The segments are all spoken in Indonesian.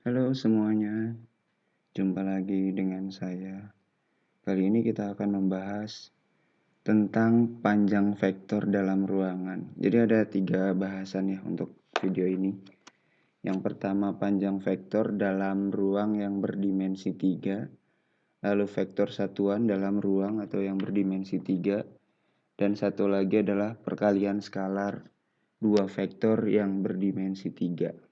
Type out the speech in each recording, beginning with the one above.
Halo semuanya, jumpa lagi dengan saya. Kali ini kita akan membahas tentang panjang vektor dalam ruangan. Jadi ada 3 bahasan ya untuk video ini. Yang pertama panjang vektor dalam ruang yang berdimensi 3, lalu vektor satuan dalam ruang atau yang berdimensi 3, dan satu lagi adalah perkalian skalar 2 vektor yang berdimensi 3.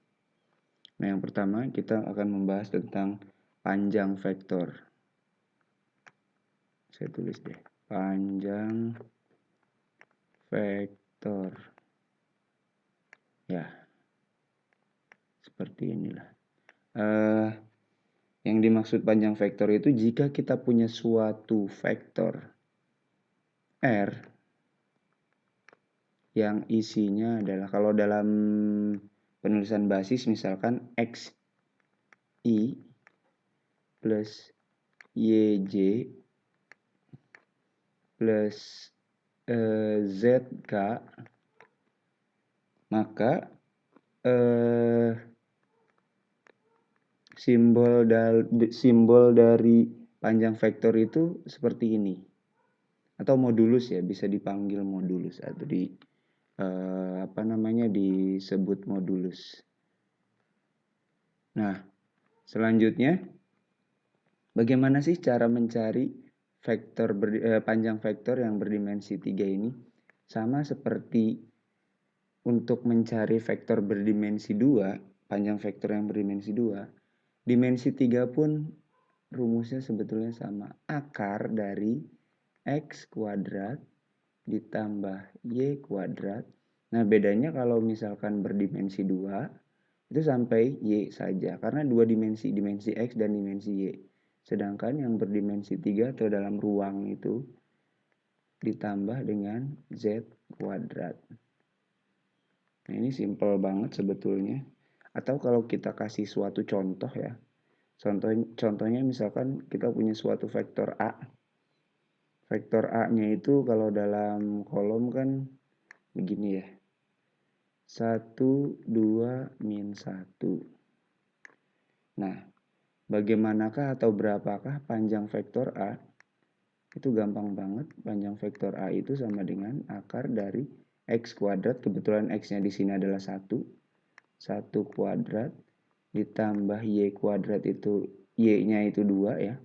Nah, yang pertama kita akan membahas tentang panjang vektor. Saya tulis deh, panjang vektor. Ya, seperti inilah. Yang dimaksud panjang vektor itu jika kita punya suatu vektor R yang isinya adalah, kalau dalam penulisan basis misalkan XI plus YJ plus ZK, maka simbol dari panjang vektor itu seperti ini, atau modulus ya, bisa dipanggil modulus atau disebut modulus. Nah, selanjutnya bagaimana sih cara mencari panjang vektor yang berdimensi 3 ini? Sama seperti untuk mencari vektor berdimensi 2, panjang vektor yang berdimensi 2, dimensi 3 pun rumusnya sebetulnya sama. Akar dari X kuadrat ditambah Y kuadrat. Nah, bedanya kalau misalkan berdimensi 2, itu sampai Y saja. Karena dua dimensi X dan dimensi Y. Sedangkan yang berdimensi 3 atau dalam ruang itu ditambah dengan Z kuadrat. Nah, ini simple banget sebetulnya. Atau kalau kita kasih suatu contoh ya. Contohnya misalkan kita punya suatu vektor A. Vektor A-nya itu kalau dalam kolom kan begini ya. 1, 2, min 1. Nah, bagaimanakah atau berapakah panjang vektor A? Itu gampang banget. Panjang vektor A itu sama dengan akar dari X kuadrat. Kebetulan X-nya di sini adalah 1. 1 kuadrat ditambah Y kuadrat itu, Y-nya itu 2 ya.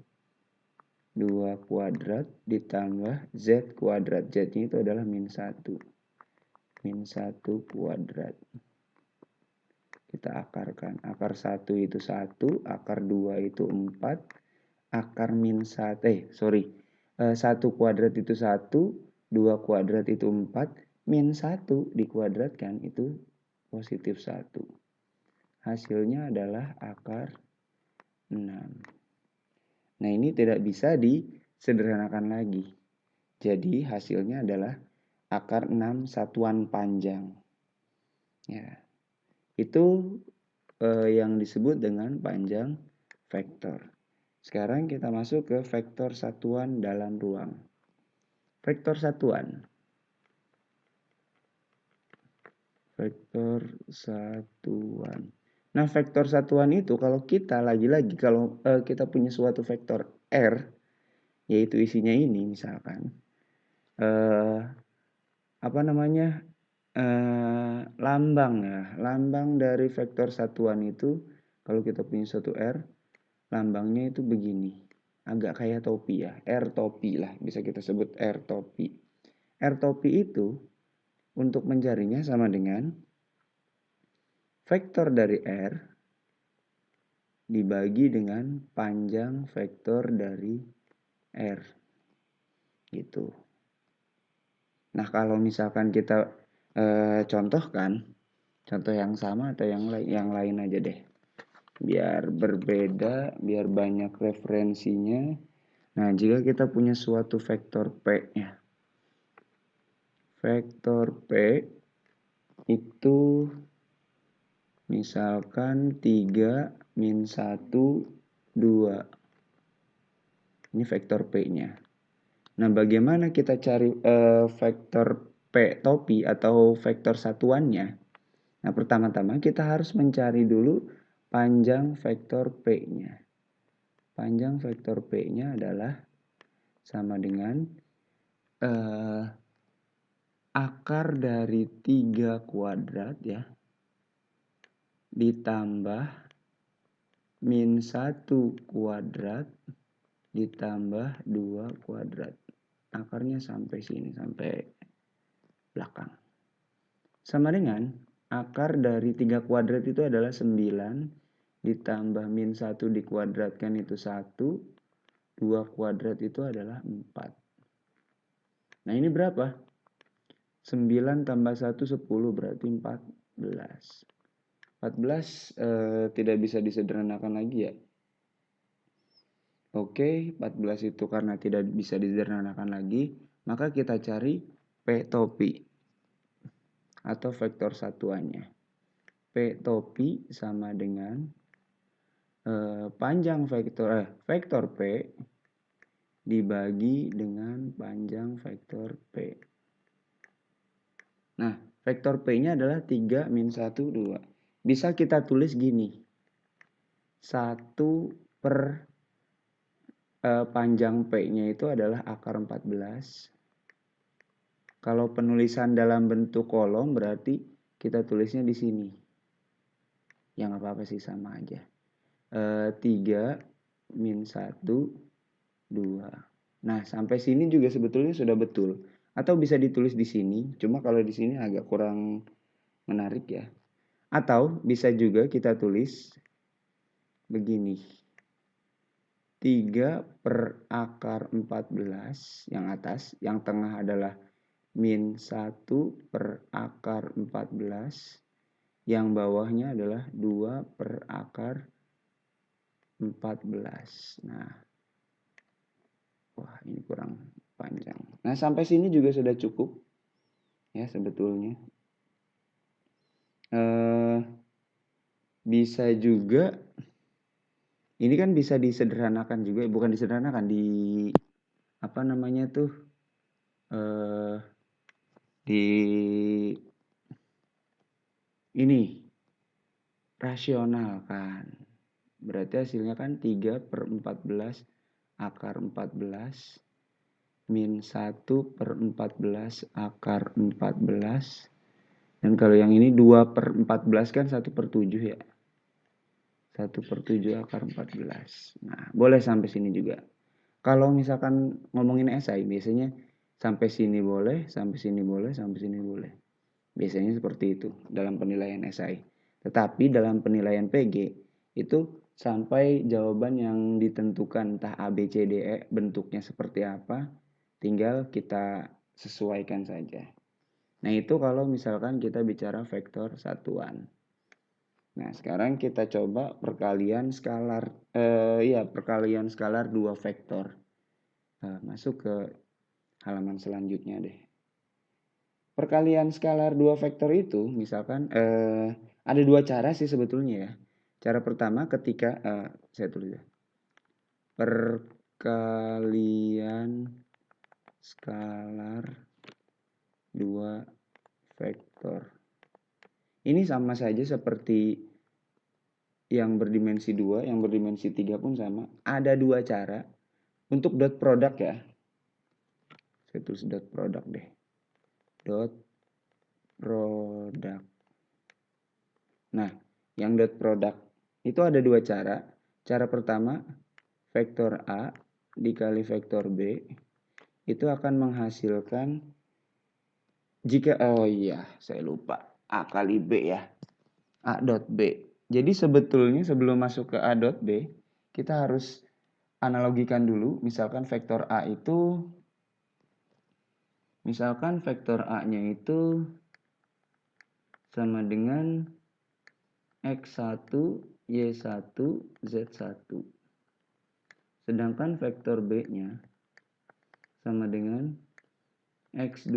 2 kuadrat ditambah Z kuadrat. Z-nya itu adalah min 1. Min 1 kuadrat. Kita akarkan. Akar 1 itu 1, akar 2 itu 4, akar min 1, 1 kuadrat itu 1, 2 kuadrat itu 4, min 1 dikuadratkan itu positif 1. Hasilnya adalah akar 6. Nah, ini tidak bisa disederhanakan lagi. Jadi hasilnya adalah akar 6 satuan panjang. Ya. Itu yang disebut dengan panjang vektor. Sekarang kita masuk ke vektor satuan dalam ruang. Vektor satuan. Vektor satuan. Nah, vektor satuan itu kalau kita lagi-lagi kalau kita punya suatu vektor R, yaitu isinya ini misalkan, lambang dari vektor satuan itu kalau kita punya suatu R, lambangnya itu begini, agak kayak topi ya, R topi lah, bisa kita sebut R topi. R topi itu untuk mencarinya sama dengan vektor dari R dibagi dengan panjang vektor dari R. Gitu. Nah, kalau misalkan kita contohkan, contoh yang sama atau yang lain aja deh. Biar berbeda, biar banyak referensinya. Nah, jika kita punya suatu vektor P ya. Vektor P itu misalkan 3, min 1, 2. Ini vektor P-nya. Nah, bagaimana kita cari vektor P topi atau vektor satuannya? Nah, pertama-tama kita harus mencari dulu panjang vektor P-nya. Panjang vektor P-nya adalah sama dengan akar dari 3 kuadrat ya, ditambah min 1 kuadrat ditambah 2 kuadrat. Akarnya sampai sini, sampai belakang. Sama dengan akar dari 3 kuadrat itu adalah 9 ditambah min 1 dikuadratkan itu 1, 2 kuadrat itu adalah 4. Nah ini berapa? 9 tambah 1 10 berarti 14. 14 tidak bisa disederhanakan lagi ya. Oke, 14 itu karena tidak bisa disederhanakan lagi, maka kita cari P topi atau vektor satuannya. P topi sama dengan panjang vektor P dibagi dengan panjang vektor P. Nah, vektor P-nya adalah 3 min 1, 2. Bisa kita tulis gini. 1 per panjang P-nya itu adalah akar 14. Kalau penulisan dalam bentuk kolom berarti kita tulisnya di sini. Ya nggak apa-apa sih, sama aja. 3 min 1, 2. Nah, sampai sini juga sebetulnya sudah betul. Atau bisa ditulis di sini, cuma kalau di sini agak kurang menarik ya. Atau bisa juga kita tulis begini. 3 per akar 14 yang atas, yang tengah adalah min 1 per akar 14, yang bawahnya adalah 2 per akar 14. Nah, wah ini kurang panjang. Nah sampai sini juga sudah cukup ya sebetulnya. Bisa juga, ini kan bisa disederhanakan juga, bukan disederhanakan, di apa namanya tuh, di ini rasionalkan. Berarti hasilnya kan 3 per 14 akar 14 min 1 per 14 akar 14. Dan kalau yang ini 2 per 14 kan 1 per 7 ya. 1 per 7 akar 14. Nah, boleh sampai sini juga. Kalau misalkan ngomongin esai, biasanya sampai sini boleh, sampai sini boleh, sampai sini boleh. Biasanya seperti itu dalam penilaian esai. Tetapi dalam penilaian PG, itu sampai jawaban yang ditentukan entah A, B, C, D, E bentuknya seperti apa, tinggal kita sesuaikan saja. Nah itu kalau misalkan kita bicara vektor satuan. Nah sekarang kita coba perkalian skalar, perkalian skalar 2 vektor. Masuk ke halaman selanjutnya deh. Perkalian skalar 2 vektor itu misalkan ada 2 cara sih sebetulnya ya. Cara pertama ketika saya tulis ya. Perkalian skalar 2 vektor. Ini sama saja seperti yang berdimensi 2, yang berdimensi 3 pun sama. Ada 2 cara. Untuk dot product ya. Saya tulis dot product deh. Dot product. Nah, yang dot product itu ada 2 cara. Cara pertama, vektor A dikali vektor B itu akan menghasilkan jika, saya lupa, A kali B ya. A dot B. Jadi sebetulnya sebelum masuk ke A dot B, kita harus analogikan dulu. Misalkan vektor A itu, misalkan vektor A-nya itu sama dengan X1, Y1, Z1. Sedangkan vektor B-nya sama dengan X2,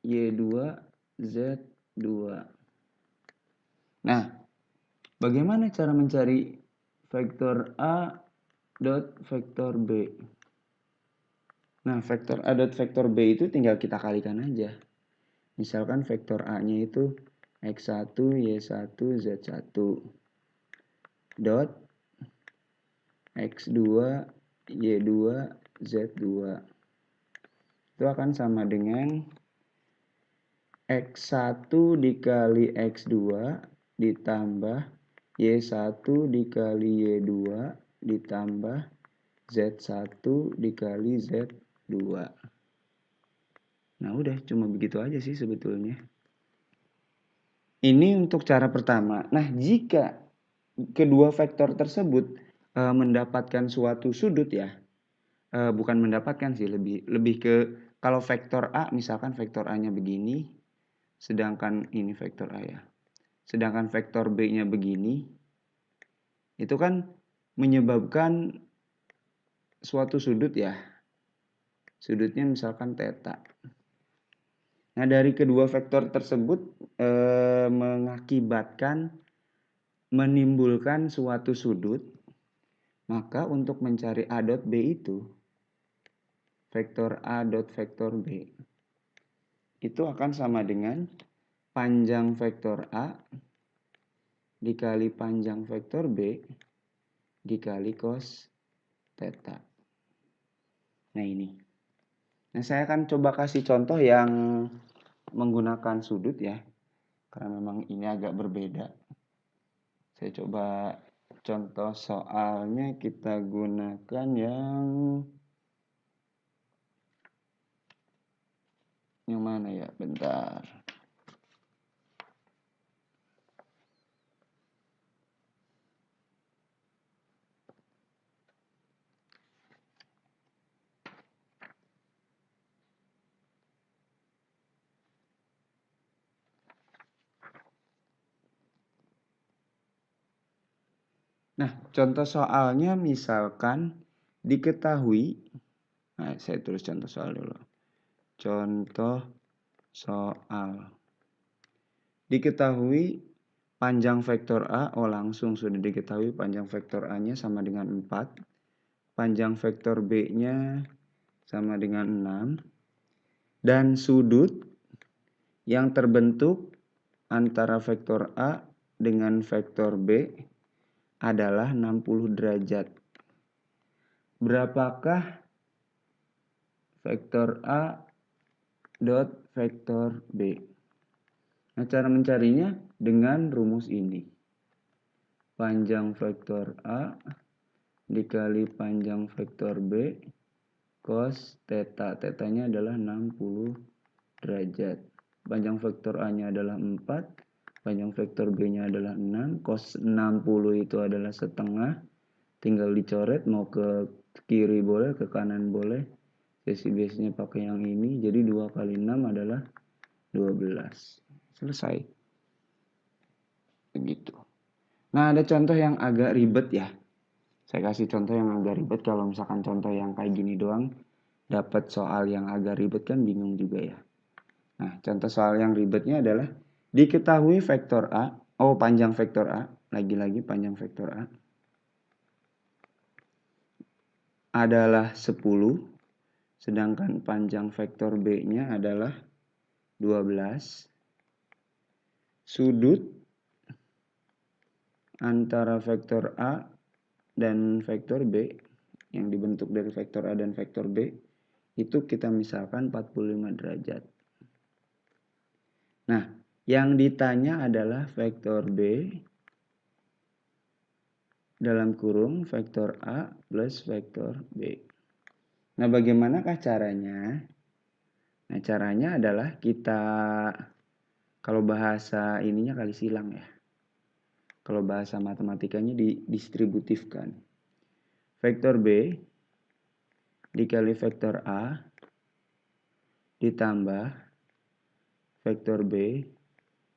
Y2, Z2. Nah, bagaimana cara mencari vektor A dot vektor B? Nah, vektor A dot vektor B itu tinggal kita kalikan aja. Misalkan vektor A-nya itu X1, Y1, Z1. dot X2, Y2, Z2. Itu akan sama dengan X1 dikali X2 ditambah Y1 dikali Y2 ditambah Z1 dikali Z2. Nah udah cuma begitu aja sih sebetulnya. Ini untuk cara pertama. Nah jika kedua vektor tersebut mendapatkan suatu sudut ya, bukan mendapatkan sih, lebih ke kalau vektor A misalkan vektor A-nya begini, sedangkan ini vektor A ya. Sedangkan vektor B-nya begini, itu kan menyebabkan suatu sudut ya. Sudutnya misalkan theta. Nah, dari kedua vektor tersebut mengakibatkan menimbulkan suatu sudut, maka untuk mencari A dot B itu, vektor A dot vektor B, itu akan sama dengan panjang vektor A dikali panjang vektor B dikali cos theta. Nah ini. Nah saya akan coba kasih contoh yang menggunakan sudut ya. Karena memang ini agak berbeda. Saya coba contoh soalnya kita gunakan yang mana ya? Bentar. Nah, contoh soalnya misalkan diketahui, nah saya tulis contoh soal dulu. Contoh soal. Diketahui panjang vektor A, langsung sudah diketahui panjang vektor A-nya sama dengan 4. Panjang vektor B-nya sama dengan 6. Dan sudut yang terbentuk antara vektor A dengan vektor B adalah 60 derajat. Berapakah vektor A dot vektor B? Nah, cara mencarinya dengan rumus ini. Panjang vektor A dikali panjang vektor B cos theta. Tetanya adalah 60 derajat. Panjang vektor A-nya adalah 4. Panjang vektor B-nya adalah 6. Cos 60 itu adalah setengah. Tinggal dicoret, mau ke kiri boleh, ke kanan boleh. Sisi biasanya pakai yang ini. Jadi 2 kali 6 adalah 12. Selesai. Begitu. Nah, ada contoh yang agak ribet ya. Saya kasih contoh yang agak ribet. Kalau misalkan contoh yang kayak gini doang, dapat soal yang agak ribet kan bingung juga ya. Nah, contoh soal yang ribetnya adalah diketahui vektor A, panjang vektor A, lagi-lagi panjang vektor A adalah 10, sedangkan panjang vektor B-nya adalah 12. Sudut antara vektor A dan vektor B yang dibentuk dari vektor A dan vektor B itu kita misalkan 45 derajat. Nah, yang ditanya adalah vektor B dalam kurung vektor A plus vektor B. Nah, bagaimanakah caranya? Nah, caranya adalah kita, kalau bahasa ininya kali silang ya. Kalau bahasa matematikanya didistributifkan. Vektor B dikali vektor A ditambah vektor B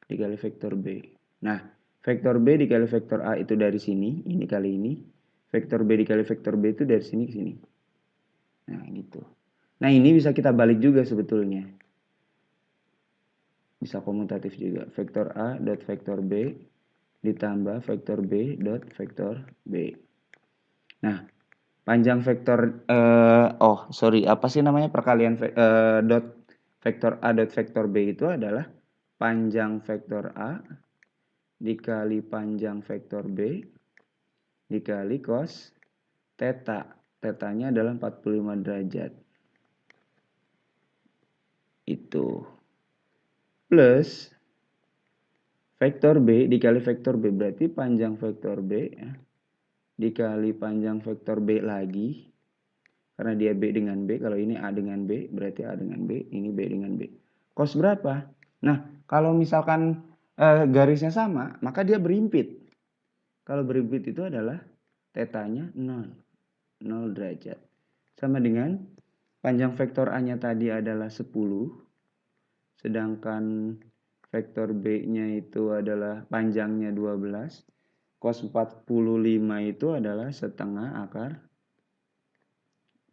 dikali vektor B. Nah, vektor B dikali vektor A itu dari sini, ini kali ini. Vektor B dikali vektor B itu dari sini ke sini. Nah, gitu. Nah, ini bisa kita balik juga sebetulnya. Bisa komutatif juga. Vektor A dot vektor B ditambah vektor B dot vektor B. Nah, panjang vektor, apa sih namanya perkalian dot vektor A dot vektor B itu adalah panjang vektor A dikali panjang vektor B dikali cos theta. Tetanya adalah 45 derajat. Itu. Plus vektor B dikali vektor B. Berarti panjang vektor B ya, dikali panjang vektor B lagi. Karena dia B dengan B. Kalau ini A dengan B, berarti A dengan B. Ini B dengan B. Cos berapa? Nah, kalau misalkan garisnya sama, maka dia berimpit. Kalau berimpit itu adalah tetanya 0. 0 derajat. Sama dengan panjang vektor A-nya tadi adalah 10. Sedangkan vektor B-nya itu adalah panjangnya 12. Cos 45 itu adalah setengah akar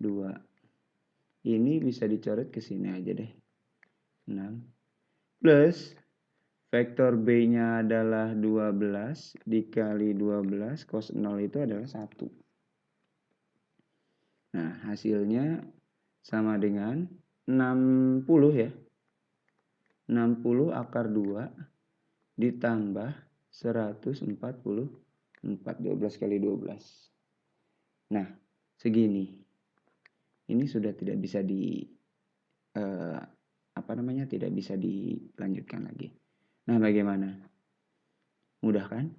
2. Ini bisa dicoret ke sini aja deh. 6. Plus vektor B-nya adalah 12 dikali 12. Cos 0 itu adalah 1. Nah, hasilnya sama dengan 60 ya. 60 akar 2 ditambah 144. 12 kali 12. Nah, segini. Ini sudah tidak bisa tidak bisa dilanjutkan lagi. Nah, bagaimana? Mudah kan?